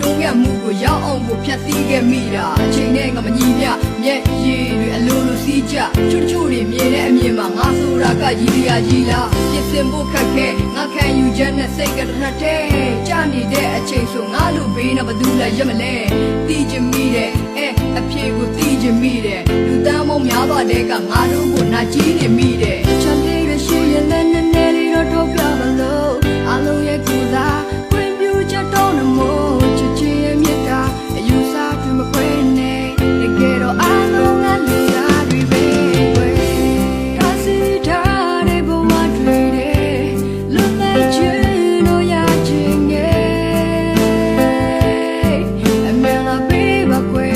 တုံးရမှုကိုရောက်အောင်ကိုဖြတ်သီးခဲ့မိတာအချိန်နဲ့ငါမညီမျှမျက်ရည်တွေအလိုလိုစီးကြချွတ်ချွတ်တွေမြင်တဲ့အမြင်မှာငါဆိုတာကရည်ရည်လားပြင်ဆင်ဖို့ခက်ခဲငါခံယူချက်နဲ့စိတ်ကတရတဲ့ကြာနေတဲ့အချိန်ဆိုငါလိုဘေးနဲ့ဘသူလဲရမလဲတီးချင်မိတယ်အဖြေကိုတီးချင်မိတယ်လူသားမောင်များပါတဲ့ကငါတို့ကိုနာကျင်နေမိတယ်ချက်လေးတွေရှိရင်လည်းနည်းနည်းလေးတော့ထုတ်ပြပါလို့အလုံးရဲ့ကိုယ်သာခွင့်ပြုချက်တော့နမို့ချစ်ချင်ရဲ့မြတ်တာအယူစားတွေမခွဲနဲ့တကယ်တော့အလုံးကလူသားတွေပဲကွယ်ဒါစီထားတဲ့ဘဝတွေလွတ်လပ်ခြင်းတို့ရခြင်းငယ်အမေလာပေးပါကွယ်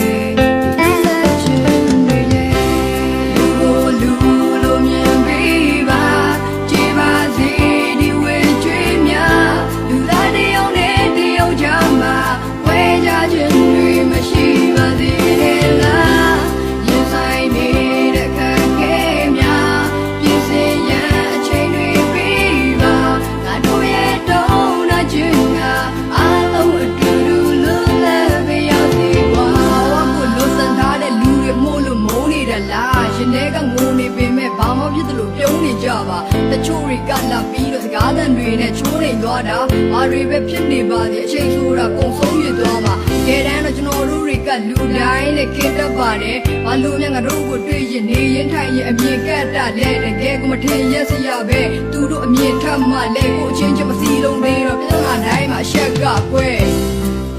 တချို့တွေကလာပြီးတော့စကားသံတွေနဲ့ချိုးနေသွားတာဘာတွေပဲဖြစ်နေပါသေးအချိန်ဆိုတာကုန်ဆုံးရသွားမှာကဲတမ်းတော့ကျွန်တော်တို့တွေကလူတိုင်းနဲ့ခင်တတ်ပါတယ်ဘာလို့များငါတို့ကိုတွေ့ရင်နေရင်ထိုင်ရင်အမြင်ကတ်တာလဲတကယ်ကိုမထင်ရက်စရာပဲသူတို့အမြင်ထပ်မှလဲကိုချင်းချင်းမစီလုံးသေးတော့ပြဿနာတိုင်းမှာရှက်ကကွယ်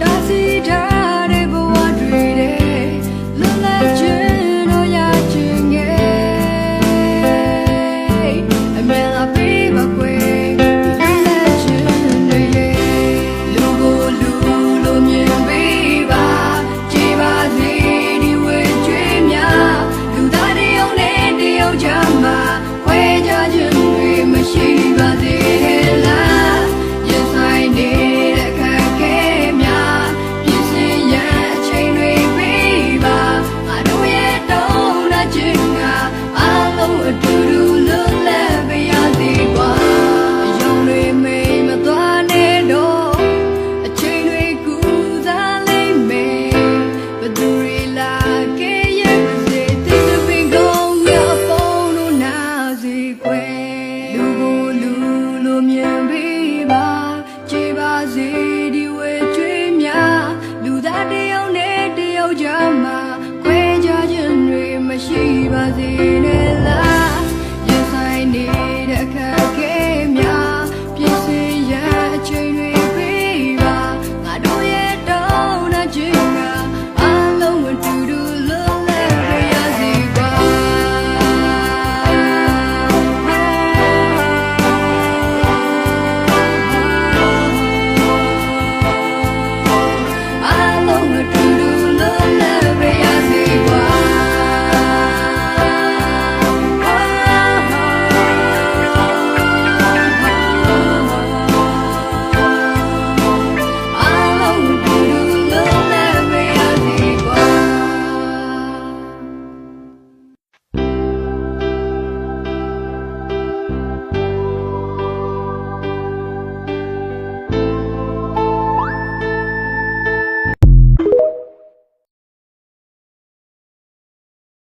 ဒါစီထားတဲ့ဘဝတွေလွတ်လပ်ခြင်းတို့ရခြင်းငယ်ရှိပါစေနဲ့